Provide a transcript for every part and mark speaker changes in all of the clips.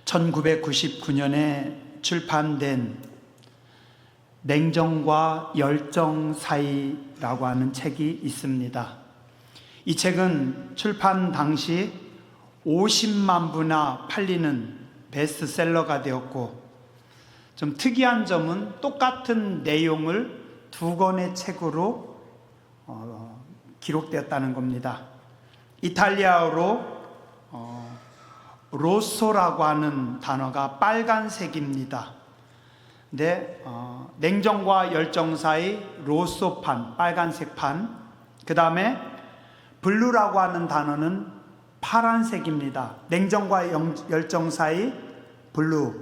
Speaker 1: 1999년에 출판된 냉정과 열정 사이라고 하는 책이 있습니다. 이 책은 출판 당시 50만 부나 팔리는 베스트셀러가 되었고, 좀 특이한 점은 똑같은 내용을 두 권의 책으로 기록되었다는 겁니다. 이탈리아어로 로소라고 하는 단어가 빨간색입니다. 근데 냉정과 열정 사이 로소판, 빨간색판, 그 다음에 블루라고 하는 단어는 파란색입니다. 냉정과 열정 사이 블루.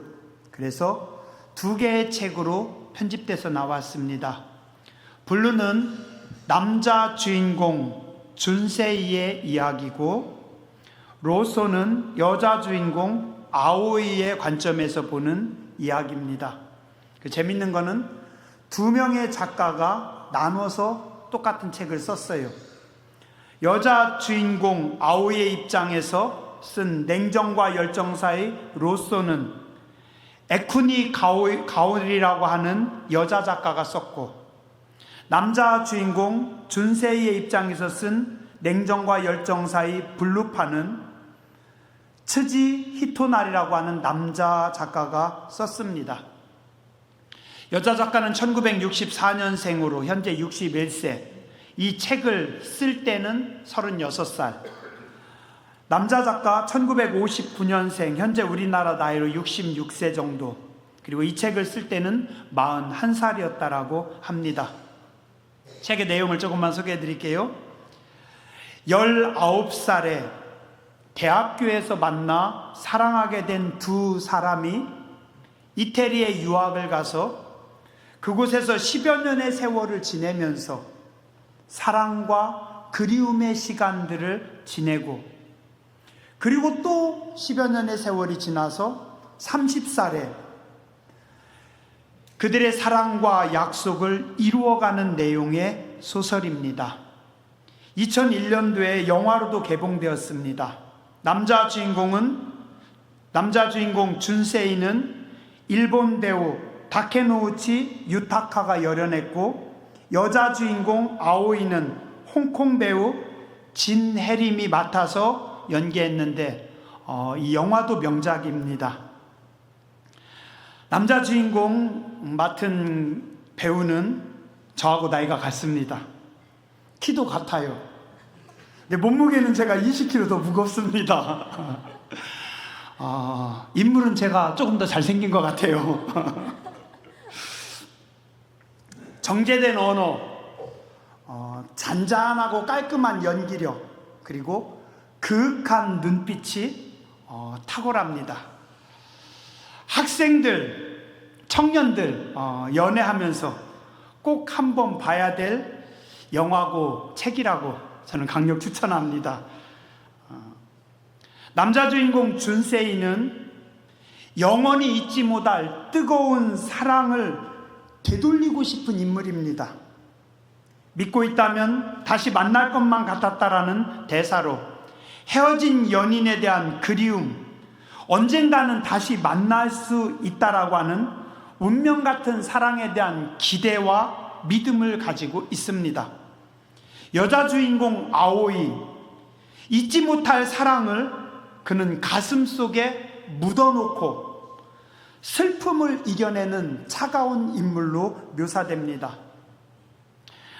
Speaker 1: 그래서 두 개의 책으로 편집돼서 나왔습니다. 블루는 남자 주인공 준세이의 이야기고, 로소는 여자 주인공 아오이의 관점에서 보는 이야기입니다. 재밌는 거는 두 명의 작가가 나눠서 똑같은 책을 썼어요. 여자 주인공 아오이의 입장에서 쓴 냉정과 열정 사이 로소는 에쿠니 가오리라고 하는 여자 작가가 썼고, 남자 주인공 준세이의 입장에서 쓴 냉정과 열정 사이 블루판은 츠지 히토나리라고 하는 남자 작가가 썼습니다. 여자 작가는 1964년생으로 현재 61세, 이 책을 쓸 때는 36살. 남자 작가 1959년생, 현재 우리나라 나이로 66세 정도. 그리고 이 책을 쓸 때는 41살이었다라고 합니다. 책의 내용을 조금만 소개해 드릴게요. 19살에 대학교에서 만나 사랑하게 된 두 사람이 이태리에 유학을 가서 그곳에서 10여 년의 세월을 지내면서 사랑과 그리움의 시간들을 지내고, 그리고 또 10여 년의 세월이 지나서 30살에 그들의 사랑과 약속을 이루어가는 내용의 소설입니다. 2001년도에 영화로도 개봉되었습니다. 남자 주인공 준세이는 일본 배우 다케노우치 유타카가 열연했고, 여자 주인공 아오이는 홍콩 배우 진해림이 맡아서 연기했는데 이 영화도 명작입니다. 남자 주인공 맡은 배우는 저하고 나이가 같습니다. 키도 같아요. 근데 몸무게는 제가 20kg 더 무겁습니다. 인물은 제가 조금 더 잘생긴 것 같아요. 정제된 언어, 잔잔하고 깔끔한 연기력, 그리고 그윽한 눈빛이 탁월합니다. 학생들, 청년들 연애하면서 꼭 한번 봐야 될 영화고 책이라고 저는 강력 추천합니다. 남자 주인공 준세이는 영원히 잊지 못할 뜨거운 사랑을 되돌리고 싶은 인물입니다. 믿고 있다면 다시 만날 것만 같았다라는 대사로 헤어진 연인에 대한 그리움, 언젠가는 다시 만날 수 있다라고 하는 운명 같은 사랑에 대한 기대와 믿음을 가지고 있습니다. 여자 주인공 아오이, 잊지 못할 사랑을 그는 가슴 속에 묻어놓고 슬픔을 이겨내는 차가운 인물로 묘사됩니다.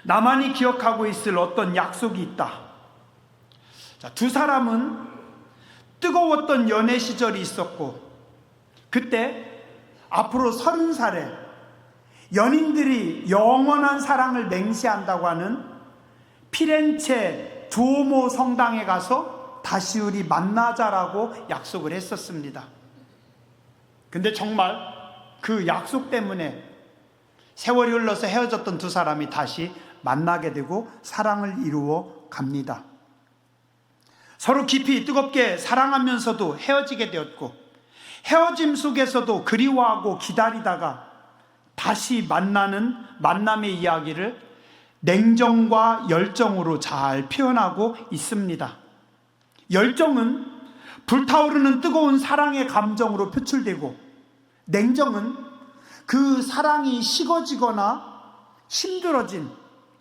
Speaker 1: 나만이 기억하고 있을 어떤 약속이 있다. 두 사람은 뜨거웠던 연애 시절이 있었고, 그때 앞으로 30살에 연인들이 영원한 사랑을 맹세한다고 하는 피렌체 두오모 성당에 가서 다시 우리 만나자라고 약속을 했었습니다. 근데 정말 그 약속 때문에 세월이 흘러서 헤어졌던 두 사람이 다시 만나게 되고 사랑을 이루어 갑니다. 서로 깊이 뜨겁게 사랑하면서도 헤어지게 되었고, 헤어짐 속에서도 그리워하고 기다리다가 다시 만나는 만남의 이야기를 냉정과 열정으로 잘 표현하고 있습니다. 열정은 불타오르는 뜨거운 사랑의 감정으로 표출되고, 냉정은 그 사랑이 식어지거나 힘들어진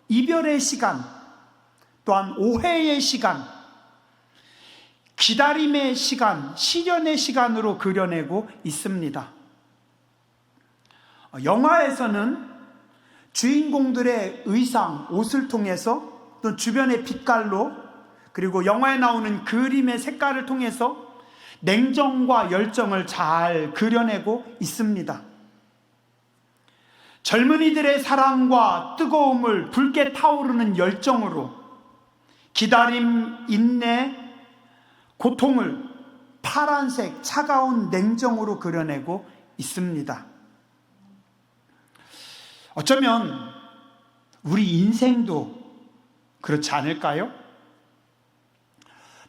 Speaker 1: 이별의 시간, 또한 오해의 시간, 기다림의 시간, 시련의 시간으로 그려내고 있습니다. 영화에서는 주인공들의 의상, 옷을 통해서, 또 주변의 빛깔로, 그리고 영화에 나오는 그림의 색깔을 통해서 냉정과 열정을 잘 그려내고 있습니다. 젊은이들의 사랑과 뜨거움을 붉게 타오르는 열정으로, 기다림, 인내, 고통을 파란색 차가운 냉정으로 그려내고 있습니다. 어쩌면 우리 인생도 그렇지 않을까요?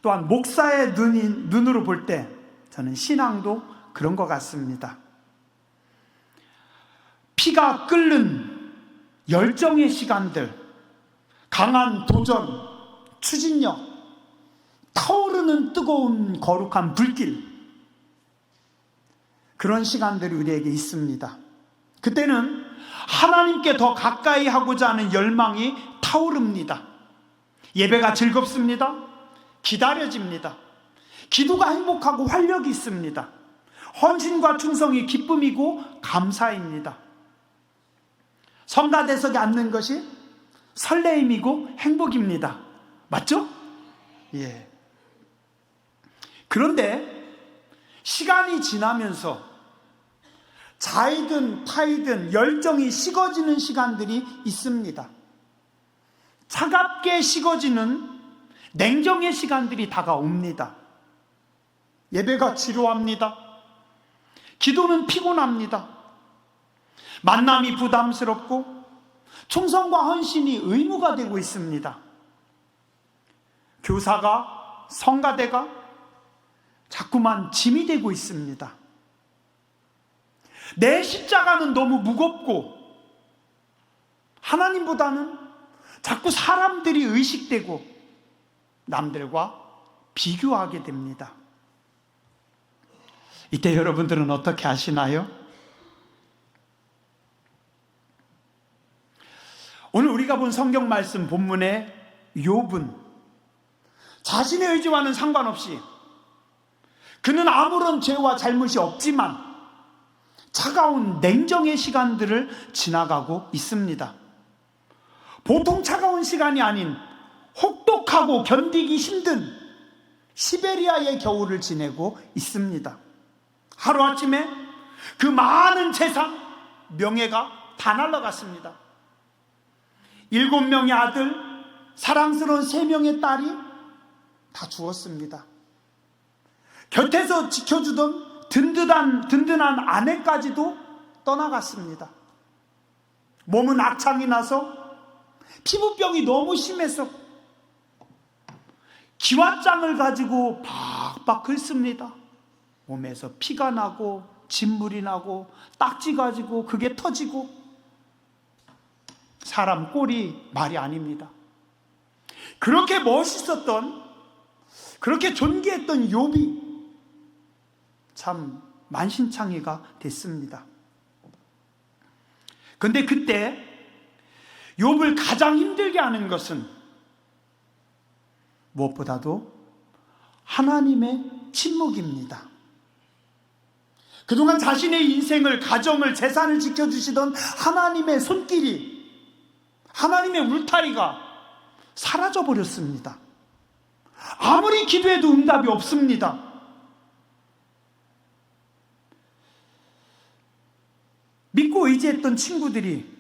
Speaker 1: 또한 목사의 눈으로 볼 때 저는 신앙도 그런 것 같습니다. 피가 끓는 열정의 시간들, 강한 도전, 추진력, 타오르는 뜨거운 거룩한 불길, 그런 시간들이 우리에게 있습니다. 그때는 하나님께 더 가까이 하고자 하는 열망이 타오릅니다. 예배가 즐겁습니다. 기다려집니다. 기도가 행복하고 활력이 있습니다. 헌신과 충성이 기쁨이고 감사입니다. 성가대석에 앉는 것이 설레임이고 행복입니다. 맞죠? 예. 그런데 시간이 지나면서 자이든 타이든 열정이 식어지는 시간들이 있습니다. 차갑게 식어지는 냉정의 시간들이 다가옵니다. 예배가 지루합니다. 기도는 피곤합니다. 만남이 부담스럽고 충성과 헌신이 의무가 되고 있습니다. 교사가, 성가대가 자꾸만 짐이 되고 있습니다. 내 십자가는 너무 무겁고 하나님보다는 자꾸 사람들이 의식되고 남들과 비교하게 됩니다. 이때 여러분들은 어떻게 하시나요? 오늘 우리가 본 성경 말씀 본문의 욥은 자신의 의지와는 상관없이, 그는 아무런 죄와 잘못이 없지만 차가운 냉정의 시간들을 지나가고 있습니다. 보통 차가운 시간이 아닌 혹독하고 견디기 힘든 시베리아의 겨울을 지내고 있습니다. 하루아침에 그 많은 재산, 명예가 다 날아갔습니다. 7명의 아들, 사랑스러운 3명의 딸이 다 죽었습니다. 곁에서 지켜주던 든든한 아내까지도 떠나갔습니다. 몸은 악창이 나서 피부병이 너무 심해서 기왓장을 가지고 박박 긁습니다. 몸에서 피가 나고 진물이 나고 딱지 가지고 그게 터지고, 사람 꼴이 말이 아닙니다. 그렇게 멋있었던, 그렇게 존귀했던 욥이 참 만신창이가 됐습니다. 그런데 그때 욥을 가장 힘들게 하는 것은 무엇보다도 하나님의 침묵입니다. 그동안 자신의 인생을, 가정을, 재산을 지켜주시던 하나님의 손길이, 하나님의 울타리가 사라져버렸습니다. 아무리 기도해도 응답이 없습니다. 믿고 의지했던 친구들이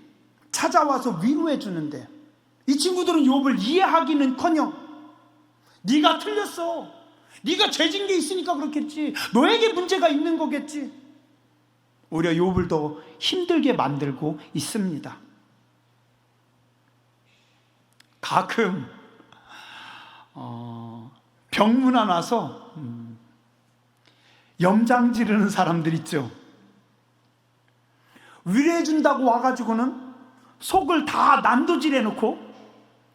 Speaker 1: 찾아와서 위로해 주는데, 이 친구들은 욥을 이해하기는커녕 네가 틀렸어, 네가 죄진 게 있으니까 그렇겠지, 너에게 문제가 있는 거겠지, 오히려 욥을 더 힘들게 만들고 있습니다. 가끔 병문안 와서 염장 지르는 사람들 있죠. 위로해 준다고 와가지고는 속을 다 난도질해 놓고,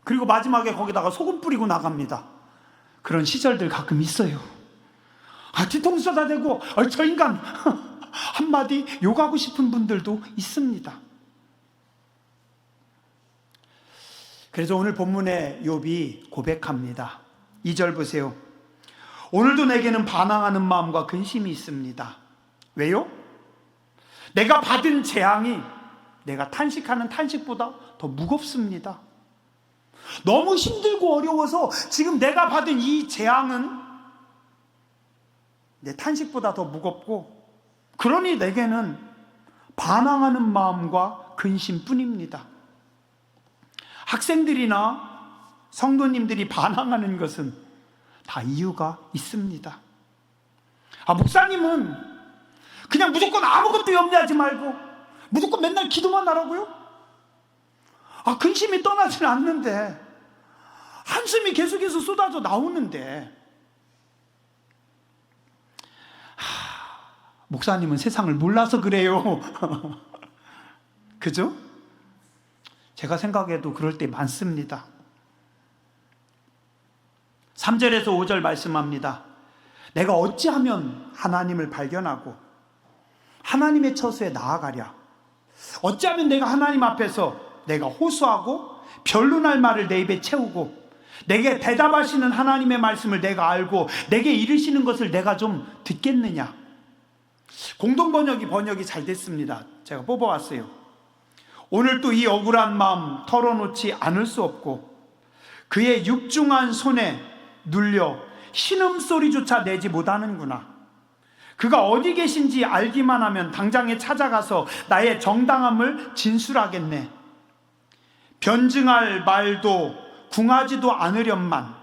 Speaker 1: 그리고 마지막에 거기다가 소금 뿌리고 나갑니다. 그런 시절들 가끔 있어요. 뒤통수 쏟아대고 저 인간 한마디 욕하고 싶은 분들도 있습니다. 그래서 오늘 본문에 욥이 고백합니다. 2절 보세요. 오늘도 내게는 반항하는 마음과 근심이 있습니다. 왜요? 내가 받은 재앙이 내가 탄식하는 탄식보다 더 무겁습니다. 너무 힘들고 어려워서 지금 내가 받은 이 재앙은 내 탄식보다 더 무겁고, 그러니 내게는 반항하는 마음과 근심뿐입니다. 학생들이나 성도님들이 반항하는 것은 다 이유가 있습니다. 목사님은 그냥 무조건 아무것도 염려하지 말고 무조건 맨날 기도만 하라고요? 근심이 떠나질 않는데, 한숨이 계속해서 쏟아져 나오는데, 목사님은 세상을 몰라서 그래요. 그죠? 제가 생각해도 그럴 때 많습니다. 3절에서 5절 말씀합니다. 내가 어찌하면 하나님을 발견하고 하나님의 처소에 나아가랴. 어찌하면 내가 하나님 앞에서 내가 호소하고 변론할 말을 내 입에 채우고 내게 대답하시는 하나님의 말씀을 내가 알고 내게 이르시는 것을 내가 좀 듣겠느냐. 공동번역이 잘 됐습니다. 제가 뽑아왔어요. 오늘 또 이 억울한 마음 털어놓지 않을 수 없고 그의 육중한 손에 눌려 신음소리조차 내지 못하는구나. 그가 어디 계신지 알기만 하면 당장에 찾아가서 나의 정당함을 진술하겠네. 변증할 말도 궁하지도 않으련만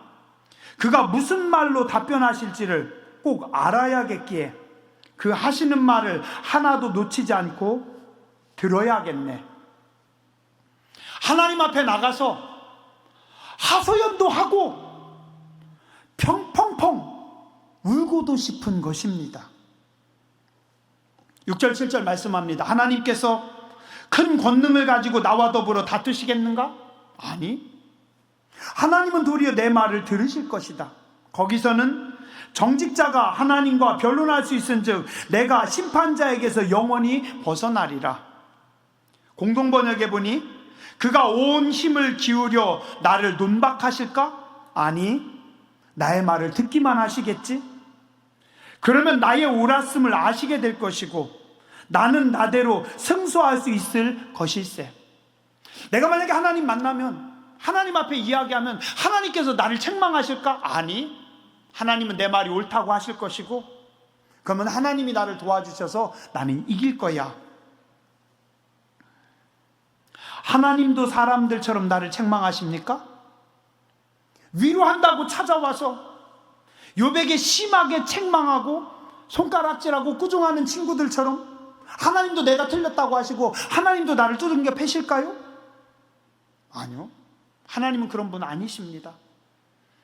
Speaker 1: 그가 무슨 말로 답변하실지를 꼭 알아야겠기에 그 하시는 말을 하나도 놓치지 않고 들어야겠네. 하나님 앞에 나가서 하소연도 하고 펑펑펑 울고도 싶은 것입니다. 6절 7절 말씀합니다. 하나님께서 큰 권능을 가지고 나와 더불어 다투시겠는가? 아니, 하나님은 도리어 내 말을 들으실 것이다. 거기서는 정직자가 하나님과 변론할 수 있은즉 내가 심판자에게서 영원히 벗어나리라. 공동번역에 보니 그가 온 힘을 기울여 나를 논박하실까? 아니, 나의 말을 듣기만 하시겠지? 그러면 나의 옳았음을 아시게 될 것이고 나는 나대로 승소할 수 있을 것일세. 내가 만약에 하나님 만나면 하나님 앞에 이야기하면 하나님께서 나를 책망하실까? 아니, 하나님은 내 말이 옳다고 하실 것이고 그러면 하나님이 나를 도와주셔서 나는 이길 거야. 하나님도 사람들처럼 나를 책망하십니까? 위로한다고 찾아와서 욥에게 심하게 책망하고 손가락질하고 꾸중하는 친구들처럼 하나님도 내가 틀렸다고 하시고 하나님도 나를 두들겨 패실까요? 아니요. 하나님은 그런 분 아니십니다.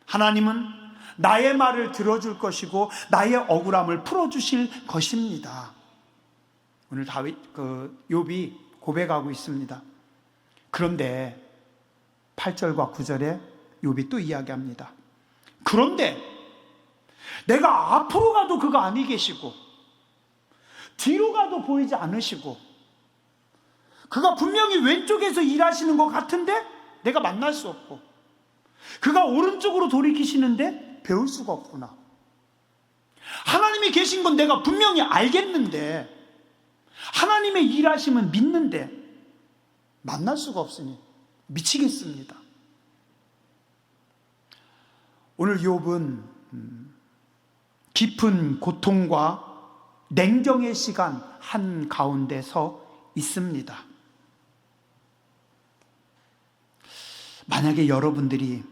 Speaker 1: 하나님은 나의 말을 들어줄 것이고 나의 억울함을 풀어주실 것입니다. 오늘 욥이 고백하고 있습니다. 그런데 8절과 9절에 욥이 또 이야기합니다. 그런데 내가 앞으로 가도 그가 아니 계시고 뒤로 가도 보이지 않으시고 그가 분명히 왼쪽에서 일하시는 것 같은데 내가 만날 수 없고 그가 오른쪽으로 돌이키시는데 배울 수가 없구나. 하나님이 계신 건 내가 분명히 알겠는데 하나님의 일하심은 믿는데 만날 수가 없으니 미치겠습니다. 오늘 욥은 깊은 고통과 냉정의 시간 한가운데 서 있습니다. 만약에 여러분들이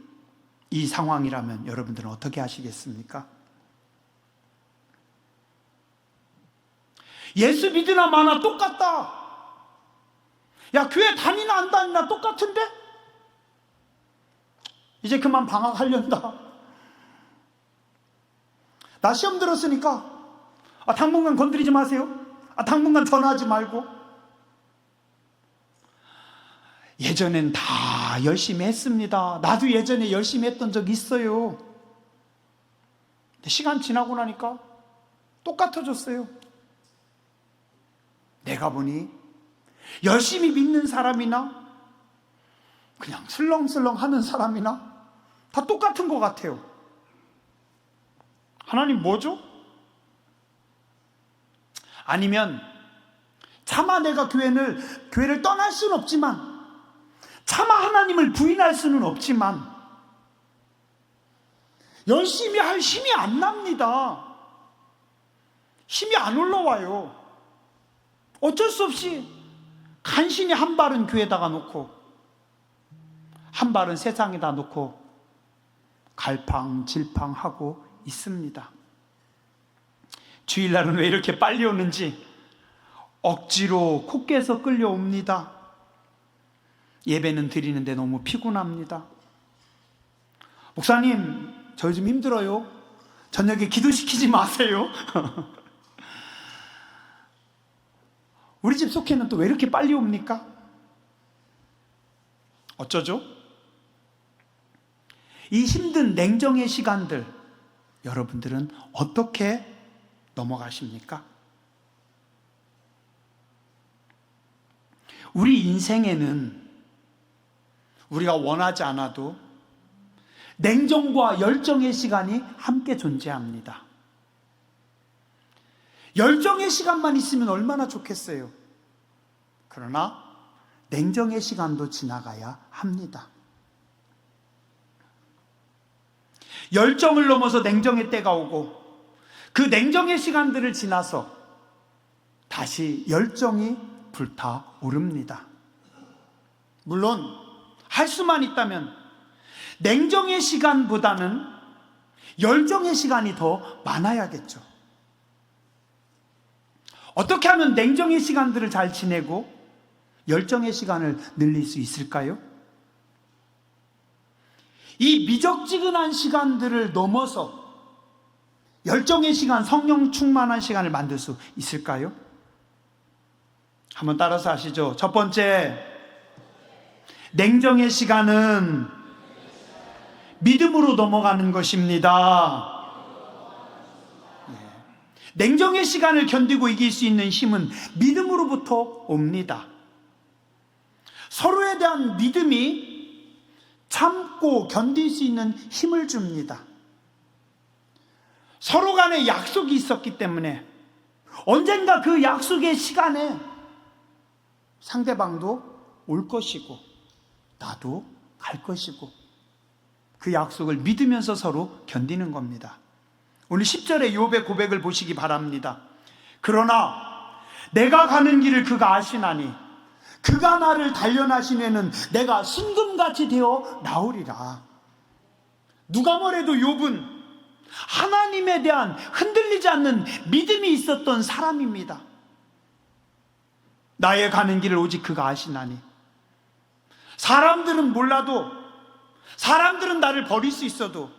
Speaker 1: 이 상황이라면 여러분들은 어떻게 하시겠습니까? 예수 믿으나 마나 똑같다. 야, 교회 다니나 안 다니나 똑같은데? 이제 그만 방학하련다. 나 시험 들었으니까 당분간 건드리지 마세요. 당분간 전화하지 말고. 예전엔 다 열심히 했습니다. 나도 예전에 열심히 했던 적 있어요. 근데 시간 지나고 나니까 똑같아졌어요. 내가 보니 열심히 믿는 사람이나 그냥 슬렁슬렁 하는 사람이나 다 똑같은 것 같아요. 하나님 뭐죠? 아니면 차마 내가 교회를 떠날 수는 없지만, 차마 하나님을 부인할 수는 없지만, 열심히 할 힘이 안 납니다. 힘이 안 올라와요. 어쩔 수 없이 간신히 한 발은 교회에다가 놓고 한 발은 세상에다 놓고 갈팡질팡하고 있습니다. 주일날은 왜 이렇게 빨리 오는지 억지로 콧께서 끌려옵니다. 예배는 드리는데 너무 피곤합니다. 목사님, 저 요즘 힘들어요. 저녁에 기도시키지 마세요. 우리 집 속회는 또 왜 이렇게 빨리 옵니까? 어쩌죠? 이 힘든 냉정의 시간들, 여러분들은 어떻게 넘어가십니까? 우리 인생에는 우리가 원하지 않아도 냉정과 열정의 시간이 함께 존재합니다. 열정의 시간만 있으면 얼마나 좋겠어요. 그러나 냉정의 시간도 지나가야 합니다. 열정을 넘어서 냉정의 때가 오고 그 냉정의 시간들을 지나서 다시 열정이 불타오릅니다. 물론 할 수만 있다면 냉정의 시간보다는 열정의 시간이 더 많아야겠죠. 어떻게 하면 냉정의 시간들을 잘 지내고 열정의 시간을 늘릴 수 있을까요? 이 미적지근한 시간들을 넘어서 열정의 시간, 성령 충만한 시간을 만들 수 있을까요? 한번 따라서 하시죠. 첫 번째, 냉정의 시간은 믿음으로 넘어가는 것입니다. 냉정의 시간을 견디고 이길 수 있는 힘은 믿음으로부터 옵니다. 서로에 대한 믿음이 참고 견딜 수 있는 힘을 줍니다. 서로 간에 약속이 있었기 때문에 언젠가 그 약속의 시간에 상대방도 올 것이고 나도 갈 것이고 그 약속을 믿으면서 서로 견디는 겁니다. 오늘 10절의 욥의 고백을 보시기 바랍니다. 그러나 내가 가는 길을 그가 아시나니 그가 나를 단련하시면은 내가 순금같이 되어 나오리라. 누가 뭐래도 욥은 하나님에 대한 흔들리지 않는 믿음이 있었던 사람입니다. 나의 가는 길을 오직 그가 아시나니. 사람들은 몰라도, 사람들은 나를 버릴 수 있어도,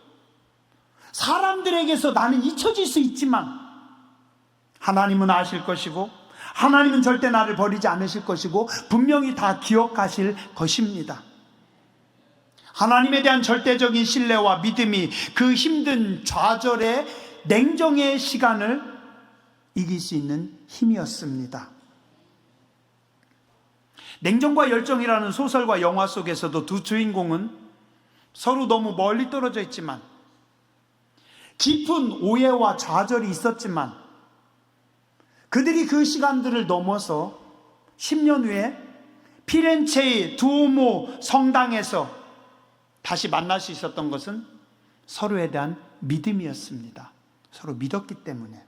Speaker 1: 사람들에게서 나는 잊혀질 수 있지만 하나님은 아실 것이고 하나님은 절대 나를 버리지 않으실 것이고 분명히 다 기억하실 것입니다. 하나님에 대한 절대적인 신뢰와 믿음이 그 힘든 좌절의 냉정의 시간을 이길 수 있는 힘이었습니다. 냉정과 열정이라는 소설과 영화 속에서도 두 주인공은 서로 너무 멀리 떨어져 있지만 깊은 오해와 좌절이 있었지만 그들이 그 시간들을 넘어서 10년 후에 피렌체의 두오모 성당에서 다시 만날 수 있었던 것은 서로에 대한 믿음이었습니다. 서로 믿었기 때문에.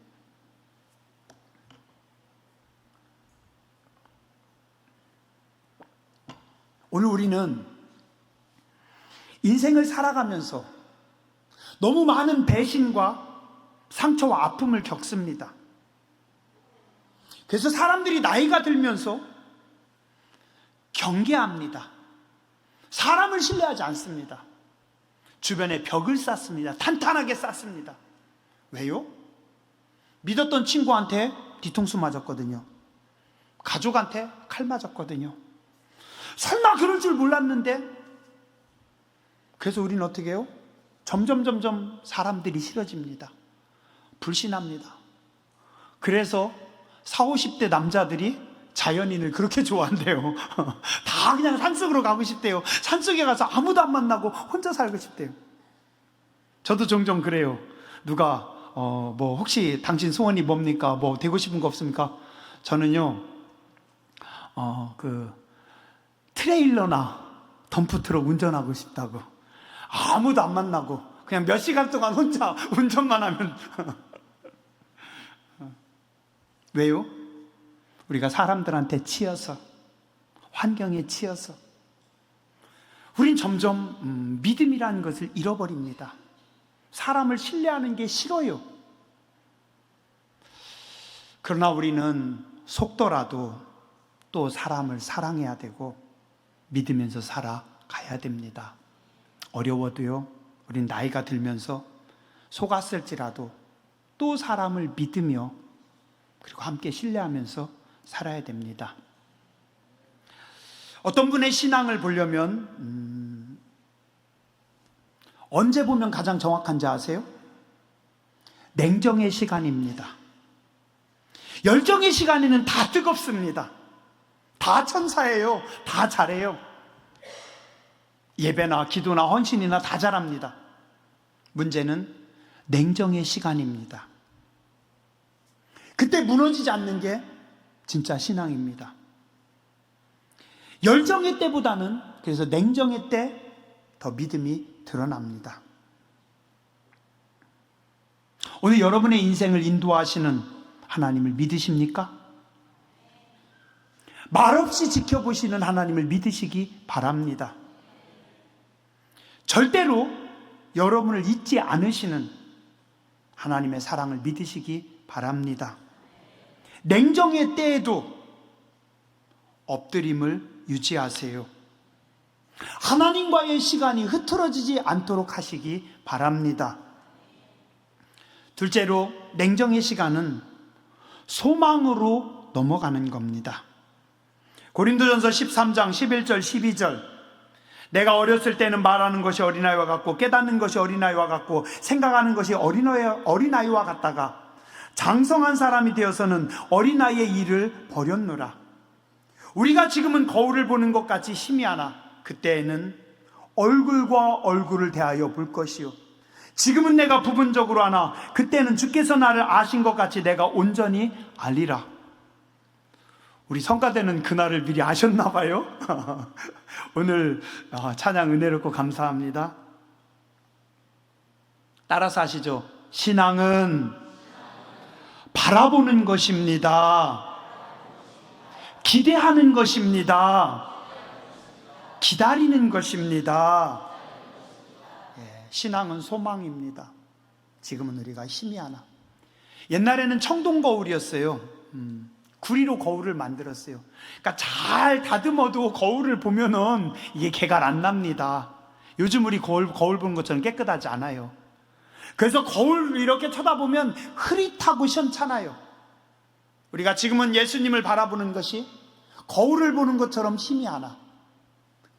Speaker 1: 오늘 우리는 인생을 살아가면서 너무 많은 배신과 상처와 아픔을 겪습니다. 그래서 사람들이 나이가 들면서 경계합니다. 사람을 신뢰하지 않습니다. 주변에 벽을 쌓습니다. 탄탄하게 쌓습니다. 왜요? 믿었던 친구한테 뒤통수 맞았거든요. 가족한테 칼 맞았거든요. 설마 그럴 줄 몰랐는데. 그래서 우리는 어떻게 해요? 점점 사람들이 싫어집니다. 불신합니다. 그래서 40, 50대 남자들이 자연인을 그렇게 좋아한대요. 다 그냥 산속으로 가고 싶대요. 산속에 가서 아무도 안 만나고 혼자 살고 싶대요. 저도 종종 그래요. 누가 뭐 혹시 당신 소원이 뭡니까? 뭐 되고 싶은 거 없습니까? 저는요 그 트레일러나 덤프트럭 운전하고 싶다고. 아무도 안 만나고 그냥 몇 시간 동안 혼자 운전만 하면 왜요? 우리가 사람들한테 치여서, 환경에 치여서 우린 점점 믿음이라는 것을 잃어버립니다. 사람을 신뢰하는 게 싫어요. 그러나 우리는 속더라도 또 사람을 사랑해야 되고 믿으면서 살아가야 됩니다. 어려워도요, 우린 나이가 들면서 속았을지라도 또 사람을 믿으며 그리고 함께 신뢰하면서 살아야 됩니다. 어떤 분의 신앙을 보려면 언제 보면 가장 정확한지 아세요? 냉정의 시간입니다. 열정의 시간에는 다 뜨겁습니다. 다 천사예요. 다 잘해요. 예배나 기도나 헌신이나 다 잘합니다. 문제는 냉정의 시간입니다. 그때 무너지지 않는 게 진짜 신앙입니다. 열정의 때보다는 그래서 냉정의 때 더 믿음이 드러납니다. 오늘 여러분의 인생을 인도하시는 하나님을 믿으십니까? 말없이 지켜보시는 하나님을 믿으시기 바랍니다. 절대로 여러분을 잊지 않으시는 하나님의 사랑을 믿으시기 바랍니다. 냉정의 때에도 엎드림을 유지하세요. 하나님과의 시간이 흐트러지지 않도록 하시기 바랍니다. 둘째로, 냉정의 시간은 소망으로 넘어가는 겁니다. 고린도전서 13장 11절 12절, 내가 어렸을 때는 말하는 것이 어린아이와 같고 깨닫는 것이 어린아이와 같고 생각하는 것이 어린아이와 같다가 장성한 사람이 되어서는 어린아이의 일을 버렸노라. 우리가 지금은 거울을 보는 것 같이 희미하나 그때에는 얼굴과 얼굴을 대하여 볼 것이요, 지금은 내가 부분적으로 아나 그때는 주께서 나를 아신 것 같이 내가 온전히 알리라. 우리 성가대는 그날을 미리 아셨나 봐요. 오늘 찬양 은혜롭고 감사합니다. 따라서 하시죠. 신앙은 바라보는 것입니다. 기대하는 것입니다. 기다리는 것입니다. 신앙은 소망입니다. 지금은 우리가 희미하나. 옛날에는 청동 거울이었어요. 구리로 거울을 만들었어요. 그러니까 잘 다듬어도 거울을 보면은 이게 개가 안 납니다. 요즘 우리 거울 보는 것처럼 깨끗하지 않아요. 그래서 거울 이렇게 쳐다보면 흐릿하고 시원찮아요. 우리가 지금은 예수님을 바라보는 것이 거울을 보는 것처럼 희미하나,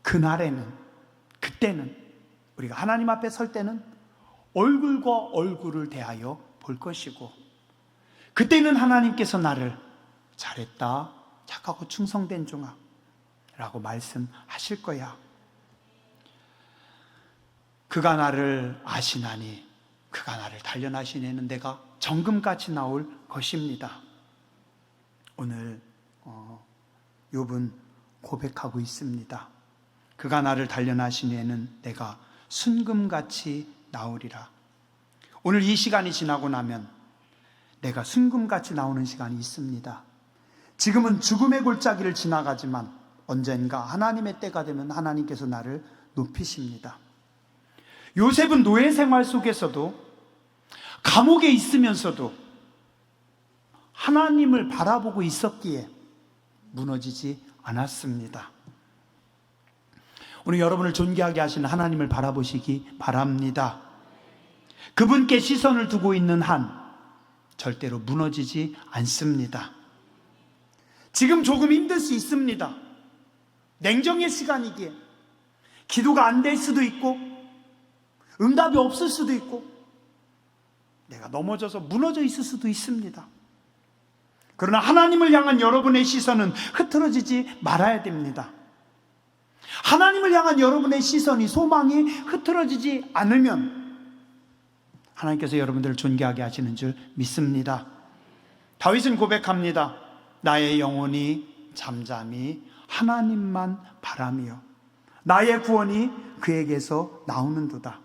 Speaker 1: 그때는 우리가 하나님 앞에 설 때는 얼굴과 얼굴을 대하여 볼 것이고, 그때는 하나님께서 나를 잘했다, 착하고 충성된 종아 라고 말씀하실 거야. 그가 나를 아시나니 그가 나를 단련하시는 내가 정금같이 나올 것입니다. 오늘 욥은 고백하고 있습니다. 그가 나를 단련하시는 내가 순금같이 나오리라. 오늘 이 시간이 지나고 나면 내가 순금같이 나오는 시간이 있습니다. 지금은 죽음의 골짜기를 지나가지만 언젠가 하나님의 때가 되면 하나님께서 나를 높이십니다. 요셉은 노예 생활 속에서도, 감옥에 있으면서도 하나님을 바라보고 있었기에 무너지지 않았습니다. 오늘 여러분을 존귀하게 하시는 하나님을 바라보시기 바랍니다. 그분께 시선을 두고 있는 한 절대로 무너지지 않습니다. 지금 조금 힘들 수 있습니다. 냉정의 시간이기에 기도가 안 될 수도 있고 응답이 없을 수도 있고 내가 넘어져서 무너져 있을 수도 있습니다. 그러나 하나님을 향한 여러분의 시선은 흐트러지지 말아야 됩니다. 하나님을 향한 여러분의 시선이, 소망이 흐트러지지 않으면 하나님께서 여러분들을 존귀하게 하시는 줄 믿습니다. 다윗은 고백합니다. 나의 영혼이 잠잠히 하나님만 바라며 나의 구원이 그에게서 나오는도다.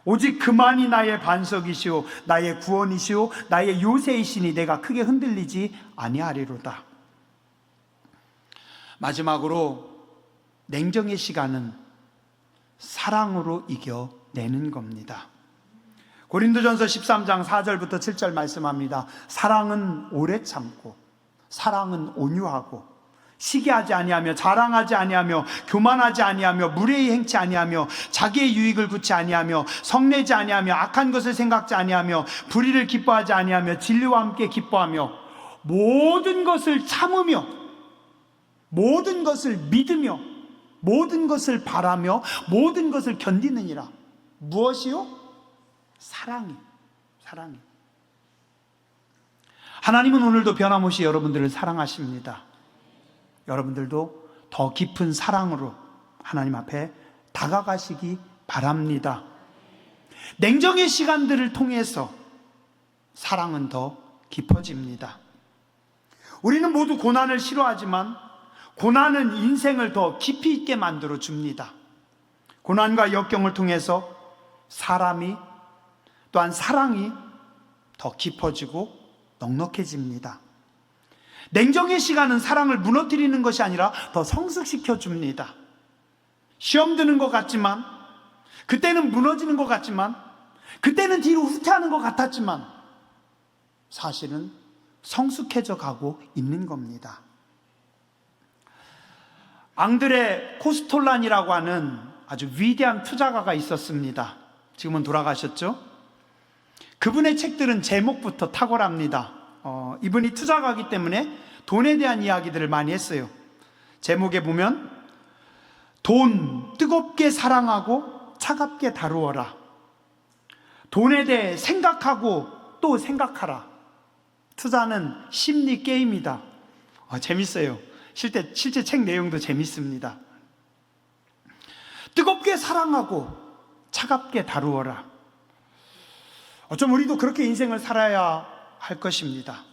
Speaker 1: 오직 그만이 나의 반석이시오 나의 구원이시오 나의 요새이시니 내가 크게 흔들리지 아니하리로다. 마지막으로 냉정의 시간은 사랑으로 이겨내는 겁니다. 고린도전서 13장 4절부터 7절 말씀합니다. 사랑은 오래 참고 사랑은 온유하고 시기하지 아니하며 자랑하지 아니하며 교만하지 아니하며 무례히 행치 아니하며 자기의 유익을 구치 아니하며 성내지 아니하며 악한 것을 생각지 아니하며 불의를 기뻐하지 아니하며 진리와 함께 기뻐하며 모든 것을 참으며 모든 것을 믿으며 모든 것을 바라며 모든 것을 견디느니라. 무엇이요? 사랑이. 하나님은 오늘도 변함없이 여러분들을 사랑하십니다. 여러분들도 더 깊은 사랑으로 하나님 앞에 다가가시기 바랍니다. 냉정의 시간들을 통해서 사랑은 더 깊어집니다. 우리는 모두 고난을 싫어하지만 고난은 인생을 더 깊이 있게 만들어 줍니다. 고난과 역경을 통해서 사람이 또한 사랑이 더 깊어지고 넉넉해집니다. 냉정의 시간은 사랑을 무너뜨리는 것이 아니라 더 성숙시켜 줍니다. 시험 드는 것 같지만, 그때는 무너지는 것 같지만, 그때는 뒤로 후퇴하는 것 같았지만 사실은 성숙해져 가고 있는 겁니다. 앙드레 코스톨란이라고 하는 아주 위대한 투자가가 있었습니다. 지금은 돌아가셨죠? 그분의 책들은 제목부터 탁월합니다. 이분이 투자가이기 때문에 돈에 대한 이야기들을 많이 했어요. 제목에 보면 돈 뜨겁게 사랑하고 차갑게 다루어라. 돈에 대해 생각하고 또 생각하라. 투자는 심리 게임이다. 재밌어요. 실제 책 내용도 재밌습니다. 뜨겁게 사랑하고 차갑게 다루어라. 어쩜 우리도 그렇게 인생을 살아야 할 것입니다.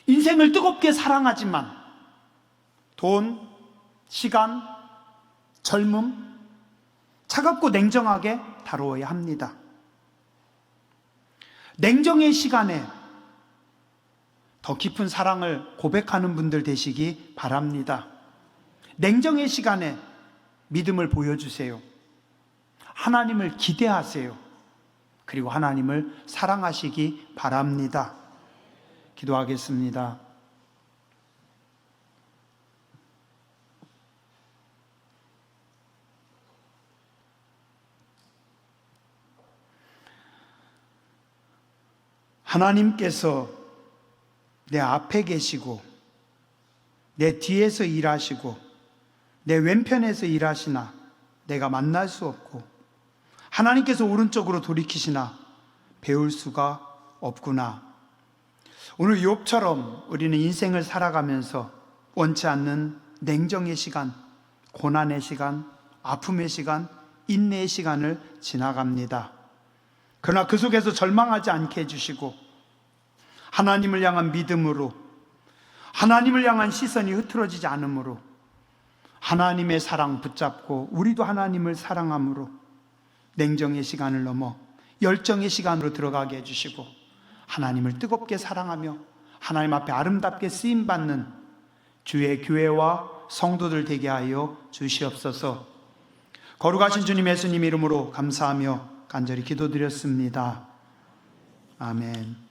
Speaker 1: 인생을 뜨겁게 사랑하지만 돈, 시간, 젊음, 차갑고 냉정하게 다루어야 합니다. 냉정의 시간에 더 깊은 사랑을 고백하는 분들 되시기 바랍니다. 냉정의 시간에 믿음을 보여주세요. 하나님을 기대하세요. 그리고 하나님을 사랑하시기 바랍니다. 기도하겠습니다. 하나님께서 내 앞에 계시고 내 뒤에서 일하시고 내 왼편에서 일하시나 내가 만날 수 없고 하나님께서 오른쪽으로 돌이키시나 배울 수가 없구나. 오늘 욥처럼 우리는 인생을 살아가면서 원치 않는 냉정의 시간, 고난의 시간, 아픔의 시간, 인내의 시간을 지나갑니다. 그러나 그 속에서 절망하지 않게 해주시고 하나님을 향한 믿음으로, 하나님을 향한 시선이 흐트러지지 않으므로, 하나님의 사랑 붙잡고 우리도 하나님을 사랑함으로 냉정의 시간을 넘어 열정의 시간으로 들어가게 해주시고 하나님을 뜨겁게 사랑하며 하나님 앞에 아름답게 쓰임받는 주의 교회와 성도들 되게 하여 주시옵소서. 거룩하신 주님 예수님 이름으로 감사하며 간절히 기도드렸습니다. 아멘.